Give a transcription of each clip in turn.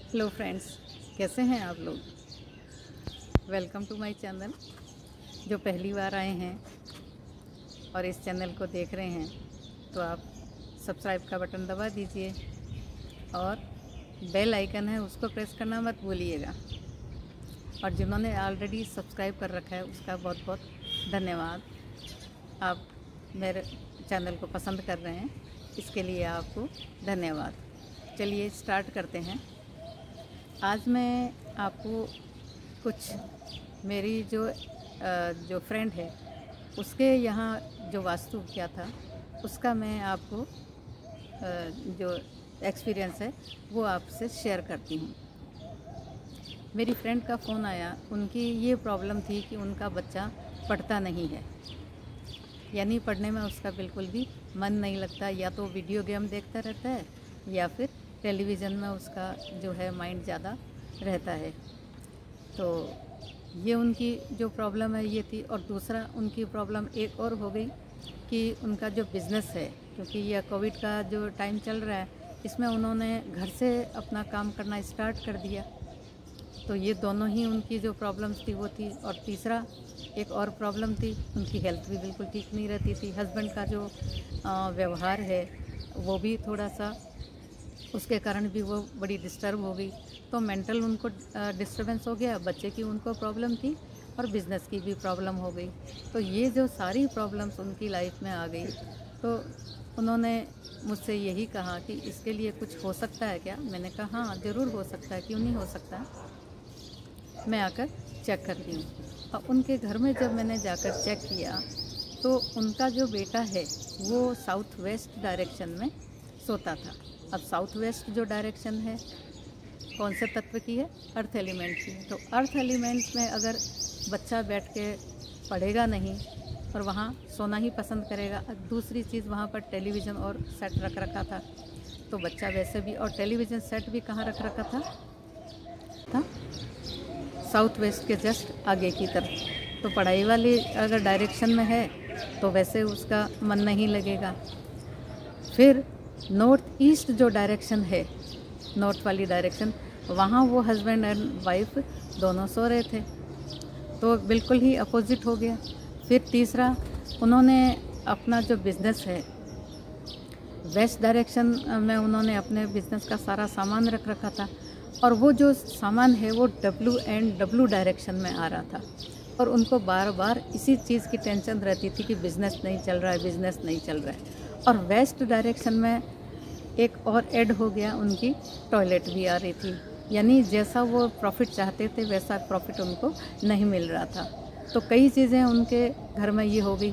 Hello friends, कैसे हैं आप लोग। Welcome to my channel. जो पहली बार आए हैं और इस चैनल को देख रहे हैं तो आप सब्सक्राइब का बटन दबा दीजिए और बेल आइकन है उसको प्रेस करना मत भूलिएगा। और जिन्होंने ऑलरेडी सब्सक्राइब कर रखा है उसका बहुत बहुत धन्यवाद। आप मेरे चैनल को पसंद कर रहे हैं, इसके लिए आपको धन्यवाद। चलिए स्टार्ट करते हैं। आज मैं आपको कुछ मेरी जो फ्रेंड है उसके यहाँ जो वास्तु किया था उसका मैं आपको जो एक्सपीरियंस है वो आपसे शेयर करती हूँ। मेरी फ्रेंड का फ़ोन आया। उनकी ये प्रॉब्लम थी कि उनका बच्चा पढ़ता नहीं है, यानी पढ़ने में उसका बिल्कुल भी मन नहीं लगता। या तो वीडियो गेम देखता रहता है या फिर टेलीविज़न में उसका जो है माइंड ज़्यादा रहता है। तो ये उनकी जो प्रॉब्लम है ये थी। और दूसरा उनकी प्रॉब्लम एक और हो गई कि उनका जो बिज़नेस है, क्योंकि यह कोविड का जो टाइम चल रहा है इसमें उन्होंने घर से अपना काम करना स्टार्ट कर दिया। तो ये दोनों ही उनकी जो प्रॉब्लम्स थी वो थी। और तीसरा एक और प्रॉब्लम थी, उनकी हेल्थ भी बिल्कुल ठीक नहीं रहती थी। हस्बैंड का जो व्यवहार है वो भी थोड़ा सा, उसके कारण भी वो बड़ी डिस्टर्ब हो गई। तो मेंटल उनको डिस्टर्बेंस हो गया, बच्चे की उनको प्रॉब्लम थी और बिज़नेस की भी प्रॉब्लम हो गई। तो ये जो सारी प्रॉब्लम्स उनकी लाइफ में आ गई तो उन्होंने मुझसे यही कहा कि इसके लिए कुछ हो सकता है क्या। मैंने कहा हाँ ज़रूर हो सकता है, क्यों नहीं हो सकता, मैं आकर चेक करती हूँ। और उनके घर में जब मैंने जाकर चेक किया तो उनका जो बेटा है वो साउथ वेस्ट डायरेक्शन में सोता था। अब साउथ वेस्ट जो डायरेक्शन है कौन से तत्व की है, अर्थ एलिमेंट की है। तो अर्थ एलिमेंट में अगर बच्चा बैठ के पढ़ेगा नहीं और वहाँ सोना ही पसंद करेगा। दूसरी चीज़ वहाँ पर टेलीविज़न और सेट रख रखा था, तो बच्चा वैसे भी, और टेलीविज़न सेट भी कहाँ रख रखा था साउथ वेस्ट के जस्ट आगे की तरफ। तो पढ़ाई वाली अगर डायरेक्शन में है तो वैसे उसका मन नहीं लगेगा। फिर नॉर्थ ईस्ट जो डायरेक्शन है, नॉर्थ वाली डायरेक्शन, वहाँ वो हस्बैंड एंड वाइफ दोनों सो रहे थे, तो बिल्कुल ही अपोजिट हो गया। फिर तीसरा, उन्होंने अपना जो बिज़नेस है वेस्ट डायरेक्शन में उन्होंने अपने बिज़नेस का सारा सामान रख रखा था, और वो जो सामान है वो डब्ल्यू डायरेक्शन में आ रहा था। और उनको बार बार इसी चीज़ की टेंशन रहती थी कि बिज़नेस नहीं चल रहा है, बिज़नेस नहीं चल रहा है। और वेस्ट डायरेक्शन में एक और ऐड हो गया, उनकी टॉयलेट भी आ रही थी, यानी जैसा वो प्रॉफिट चाहते थे वैसा प्रॉफिट उनको नहीं मिल रहा था। तो कई चीज़ें उनके घर में ये हो गई।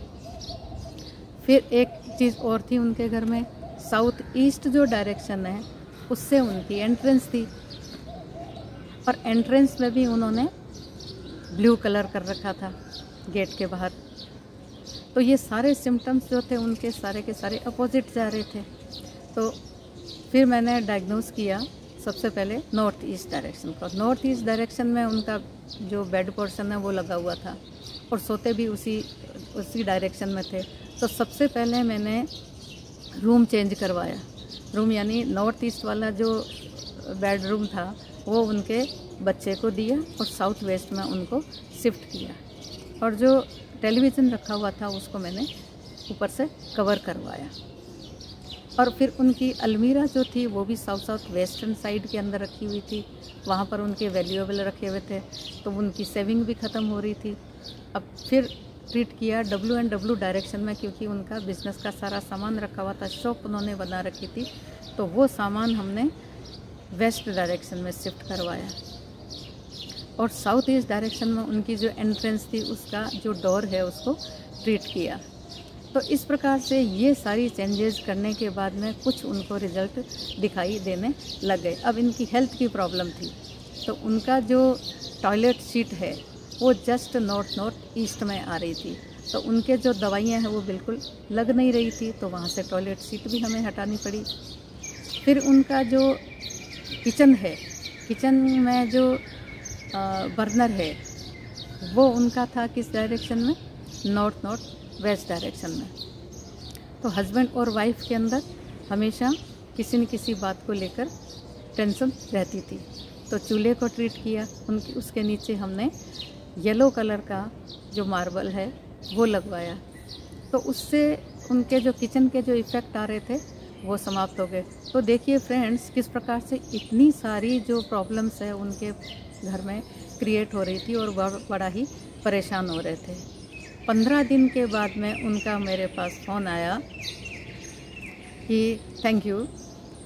फिर एक चीज़ और थी उनके घर में, साउथ ईस्ट जो डायरेक्शन है उससे उनकी एंट्रेंस थी, और एंट्रेंस में भी उन्होंने ब्लू कलर कर रखा था गेट के बाहर। तो ये सारे सिम्टम्स जो थे उनके सारे के सारे अपोजिट जा रहे थे। तो फिर मैंने डायग्नोस किया सबसे पहले नॉर्थ ईस्ट डायरेक्शन को। नॉर्थ ईस्ट डायरेक्शन में उनका जो बेड पोर्शन है वो लगा हुआ था और सोते भी उसी डायरेक्शन में थे। तो सबसे पहले मैंने रूम चेंज करवाया। रूम यानी नॉर्थ ईस्ट वाला जो बेडरूम था वो उनके बच्चे को दिया और साउथ वेस्ट में उनको शिफ्ट किया। और जो टेलीविज़न रखा हुआ था उसको मैंने ऊपर से कवर करवाया। और फिर उनकी अलमीरा जो थी वो भी साउथ वेस्टर्न साइड के अंदर रखी हुई थी, वहाँ पर उनके वैल्यूएबल रखे हुए थे, तो उनकी सेविंग भी ख़त्म हो रही थी। अब फिर ट्रीट किया डब्ल्यू डायरेक्शन में, क्योंकि उनका बिज़नेस का सारा सामान रखा हुआ था, शॉप उन्होंने बना रखी थी, तो वो सामान हमने वेस्ट डायरेक्शन में शिफ्ट करवाया। और साउथ ईस्ट डायरेक्शन में उनकी जो एंट्रेंस थी उसका जो डोर है उसको ट्रीट किया। तो इस प्रकार से ये सारी चेंजेस करने के बाद में कुछ उनको रिज़ल्ट दिखाई देने लग गए। अब इनकी हेल्थ की प्रॉब्लम थी, तो उनका जो टॉयलेट सीट है वो जस्ट नॉर्थ ईस्ट में आ रही थी, तो उनके जो दवाइयाँ हैं वो बिल्कुल लग नहीं रही थी, तो वहाँ से टॉयलेट सीट भी हमें हटानी पड़ी। फिर उनका जो किचन है, किचन में जो बर्नर है वो उनका था किस डायरेक्शन में, नॉर्थ वेस्ट डायरेक्शन में। तो हस्बैंड और वाइफ के अंदर हमेशा किसी न किसी बात को लेकर टेंशन रहती थी। तो चूल्हे को ट्रीट किया, उसके नीचे हमने येलो कलर का जो मार्बल है वो लगवाया, तो उससे उनके जो किचन के जो इफ़ेक्ट आ रहे थे वो समाप्त हो गए। तो देखिए फ्रेंड्स, किस प्रकार से इतनी सारी जो प्रॉब्लम्स है उनके घर में क्रिएट हो रही थी और बड़ा ही परेशान हो रहे थे। 15 दिन के बाद में उनका मेरे पास फ़ोन आया कि थैंक यू,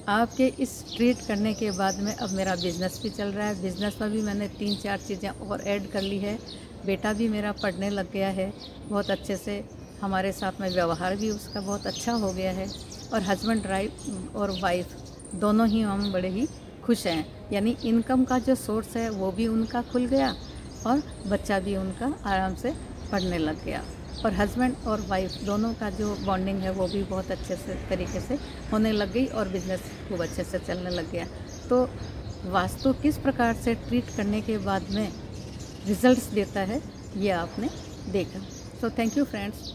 आपके इस ट्रीट करने के बाद में अब मेरा बिज़नेस भी चल रहा है। बिज़नेस में भी मैंने 3-4 चीज़ें और ऐड कर ली है। बेटा भी मेरा पढ़ने लग गया है बहुत अच्छे से, हमारे साथ में व्यवहार भी उसका बहुत अच्छा हो गया है, और हस्बैंड और वाइफ दोनों ही हम बड़े ही खुश हैं। यानी इनकम का जो सोर्स है वो भी उनका खुल गया और बच्चा भी उनका आराम से पढ़ने लग गया, और हस्बैंड और वाइफ दोनों का जो बॉन्डिंग है वो भी बहुत अच्छे से तरीके से होने लग गई और बिज़नेस खूब अच्छे से चलने लग गया। तो वास्तु किस प्रकार से ट्रीट करने के बाद में रिजल्ट्स देता है ये आपने देखा। तो थैंक यू फ्रेंड्स।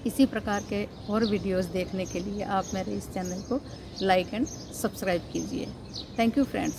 इसी प्रकार के और वीडियोस देखने के लिए आप मेरे इस चैनल को लाइक एंड सब्सक्राइब कीजिए। Thank you friends.